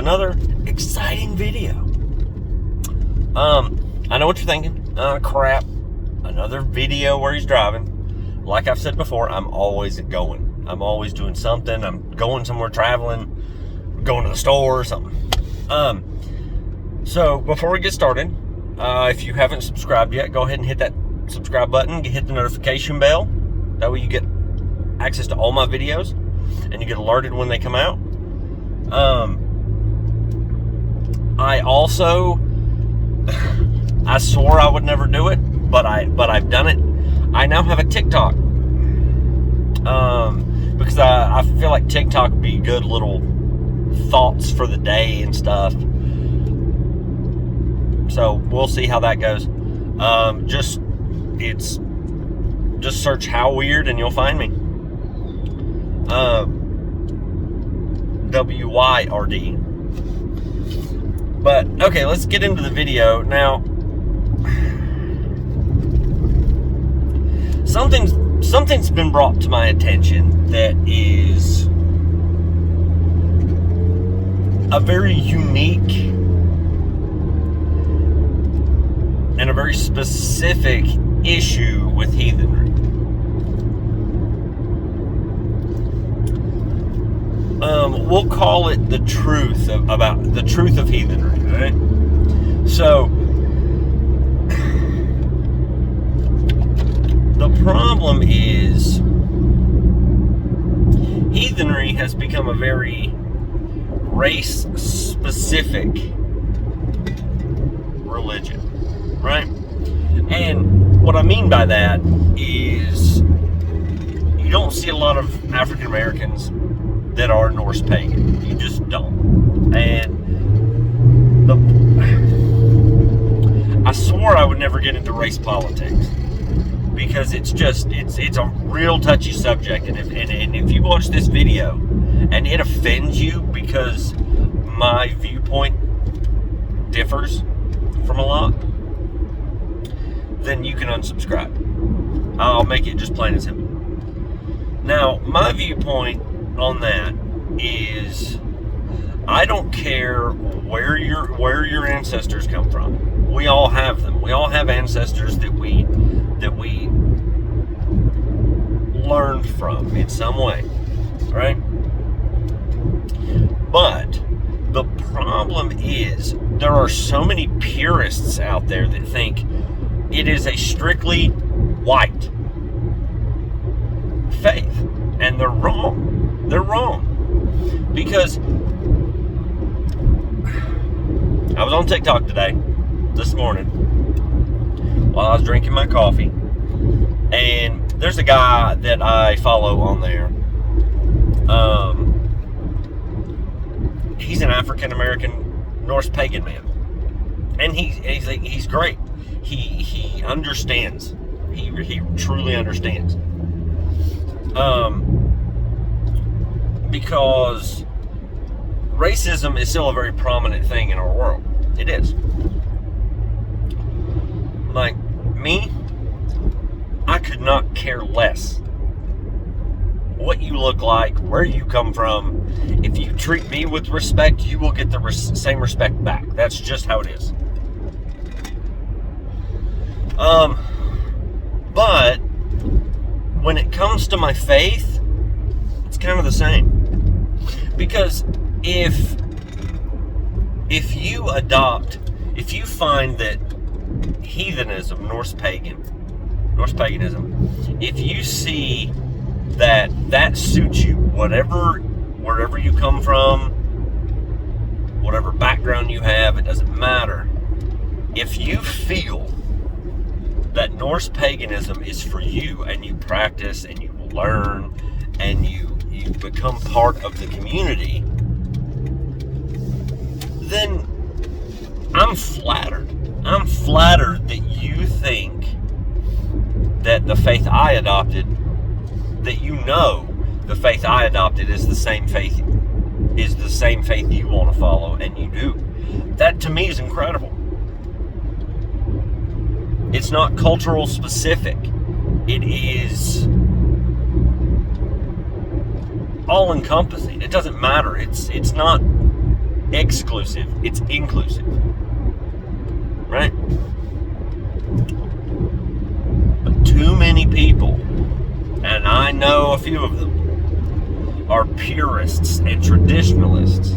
another exciting video. I know what you're thinking. Crap. Another video where he's driving. Like I've said before, I'm always going. I'm always doing something. I'm going somewhere, traveling, going to the store or something. So before we get started, if you haven't subscribed yet, go ahead and hit that subscribe button. Hit the notification bell. That way you get access to all my videos and you get alerted when they come out. I swore I would never do it, but I've done it. I now have a TikTok. Because I feel like TikTok would be good little thoughts for the day and stuff. So we'll see how that goes. Just search How Weird and you'll find me. WYRD. But okay, let's get into the video now. Something's been brought to my attention that is a very unique and a very specific issue with heathenry. We'll call it the truth about the truth of heathenry, right? So the problem is heathenry has become a very race-specific religion, right? And what I mean by that is you don't see a lot of African Americans that are Norse pagan. You just don't. And I swore I would never get into race politics because it's a real touchy subject. And if you watch this video and it offends you because my viewpoint differs from a lot, then you can unsubscribe. I'll make it just plain and simple. Now, my viewpoint on that is I don't care where your ancestors come from. We all have them. We all have ancestors that we learned from in some way, right? But the problem is there are so many purists out there that think it is a strictly white faith, and they're wrong. They're wrong. Because I was on TikTok this morning, while I was drinking my coffee, and there's a guy that I follow on there. He's an African American Norse pagan man, and he's great. He understands. He truly understands. Because racism is still a very prominent thing in our world. It is. Like me, I could not care less what you look like, where you come from. If you treat me with respect, you will get the same respect back. That's just how it is. But when it comes to my faith, it's kind of the same. Because if you find that heathenism, Norse paganism, if you see that suits you, wherever you come from, whatever background you have, it doesn't matter. If you feel that Norse paganism is for you and you practice and you learn and you become part of the community, then I'm flattered. I'm flattered that you think that the faith I adopted, that you know the faith I adopted is the same faith you want to follow, and you do. That to me is incredible. It's not cultural specific. It is all encompassing. It doesn't matter. It's not exclusive. It's inclusive. Right? But too many people, and I know a few of them, are purists and traditionalists.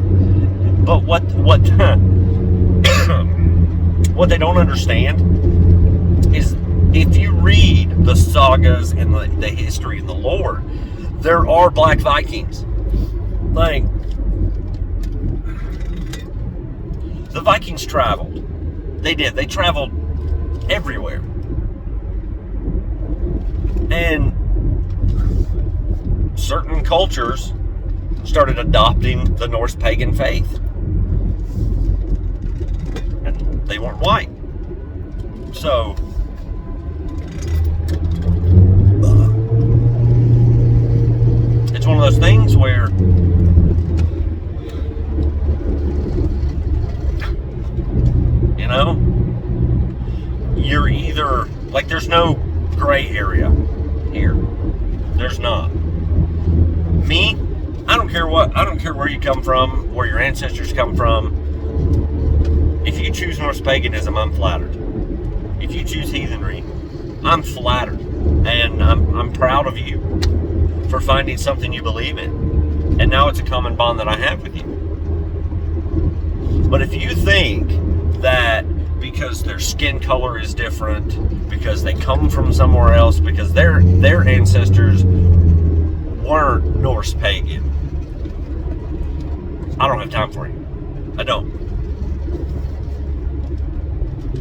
But what what they don't understand is, if you read the sagas and the history and the lore, there are black Vikings. Like, the Vikings traveled. They did. They traveled everywhere. And certain cultures started adopting the Norse pagan faith. And they weren't white. So, it's one of those things where you're either, like, there's no gray area here. There's not. Me, I don't care where you come from, where your ancestors come from. If you choose Norse paganism, I'm flattered. If you choose heathenry, I'm flattered. And I'm proud of you for finding something you believe in. And now it's a common bond that I have with you. But if you think that because their skin color is different, because they come from somewhere else, because their ancestors weren't Norse pagan, I don't have time for you. I don't.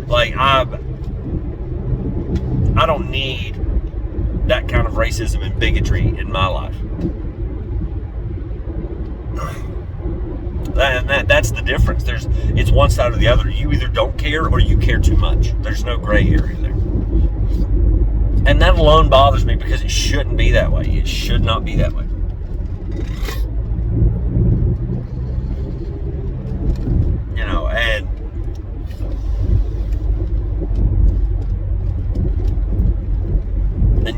Like, I don't need that kind of racism and bigotry in my life. That's the difference. It's one side or the other. You either don't care or you care too much. There's no gray area there. And that alone bothers me, because it shouldn't be that way. It should not be that way. You know, and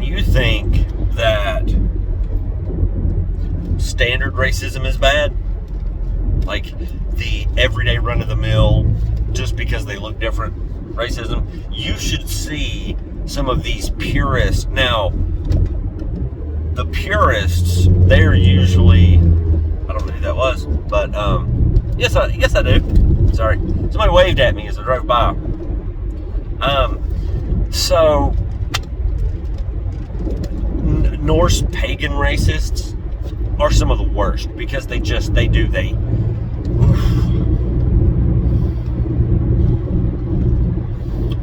you think that standard racism is bad? Like the everyday run-of-the-mill, just because they look different racism? You should see some of these purists. Now, the purists, they're usually, I don't know who that was, but yes I do. Sorry, somebody waved at me as I drove by. So Norse pagan racists are some of the worst, because they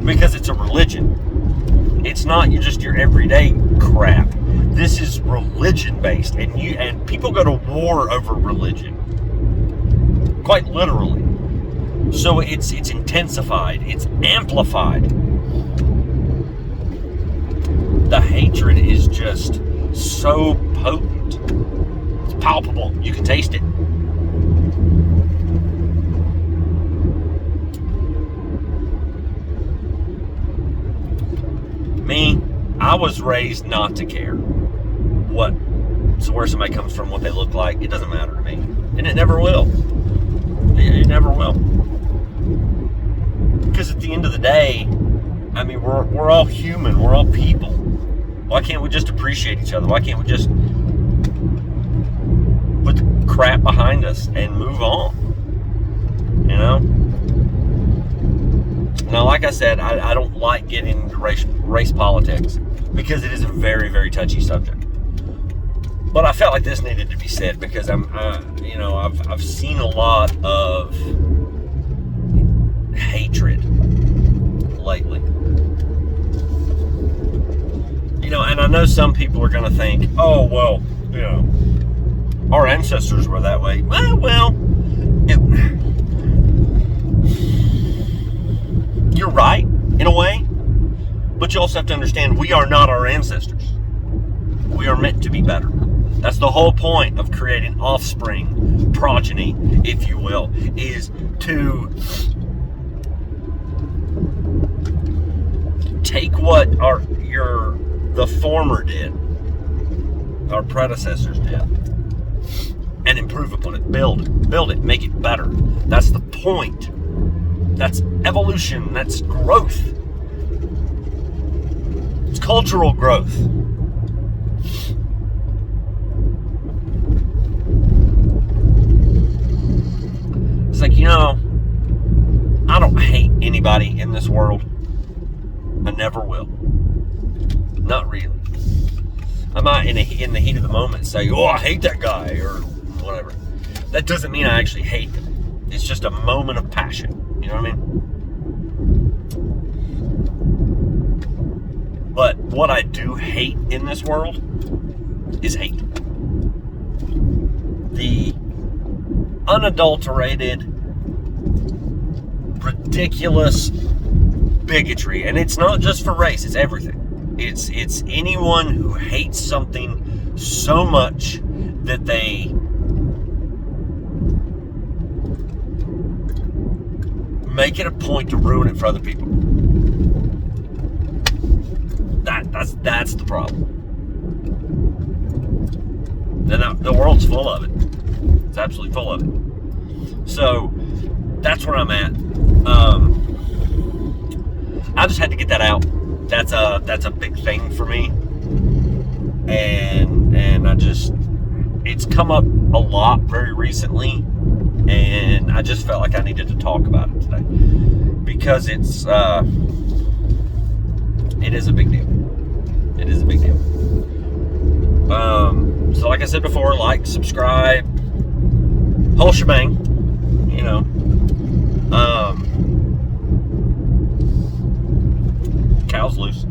because it's a religion. It's not just your everyday crap. This is religion based, and people go to war over religion, quite literally. So it's intensified, it's amplified. The hatred is just so potent. It's palpable. You can taste it. Me, I was raised not to care where somebody comes from, what they look like. It doesn't matter to me, and it never will. It never will. Because at the end of the day, I mean, we're all human. We're all people. Why can't we just appreciate each other? Why can't we just put the crap behind us and move on? You know? Now, like I said, I don't like getting into race politics, because it is a very, very touchy subject. But I felt like this needed to be said, because I've seen a lot of hatred lately. You know, and I know some people are going to think, oh, well, you know, our ancestors were that way. You're right, in a way. But you also have to understand, we are not our ancestors. We are meant to be better. That's the whole point of creating offspring, progeny, if you will, is to take what the former did, our predecessors did, and improve upon it. Build it, make it better. That's the point. That's evolution. That's growth. It's cultural growth. It's like, I don't hate anybody in this world. I never will. Not really. I might, in the heat of the moment, say, "Oh, I hate that guy," or whatever. That doesn't mean I actually hate them. It's just a moment of passion. You know what I mean? But what I do hate in this world is hate. The unadulterated, ridiculous bigotry. And it's not just for race, it's everything. It's anyone who hates something so much that they make it a point to ruin it for other people. That's the problem. And the world's full of it. It's absolutely full of it. So that's where I'm at. I just had to get that out. That's a big thing for me, and it's come up a lot very recently, and I just felt like I needed to talk about it today because it is a big deal. It is a big deal. So like I said before, like, subscribe, whole shebang, Cow's loose.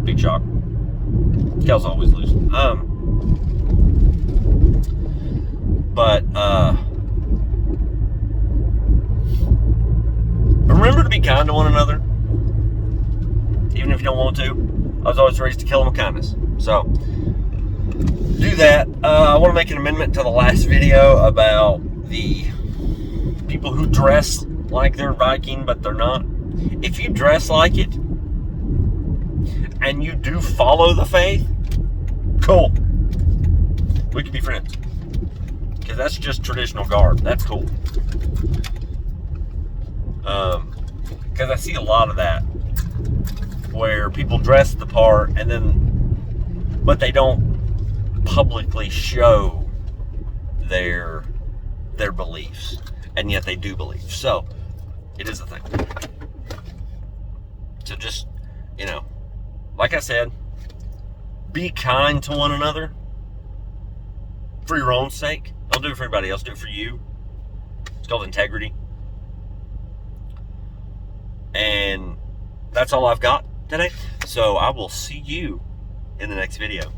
Big shock. Cow's always loose. But remember to be kind to one another, even if you don't want to. I was always raised to kill them with kindness. So do that. I want to make an amendment to the last video about the people who dress like they're Viking, but they're not. If you dress like it, and you do follow the faith, cool. We can be friends. Because that's just traditional garb. That's cool. Because I see a lot of that, where people dress the part, but they don't publicly show their beliefs, and yet they do believe. So, it is a thing. So just, like I said, be kind to one another for your own sake. Don't do it for anybody else. Do it for you. It's called integrity. And that's all I've got today. So I will see you in the next video.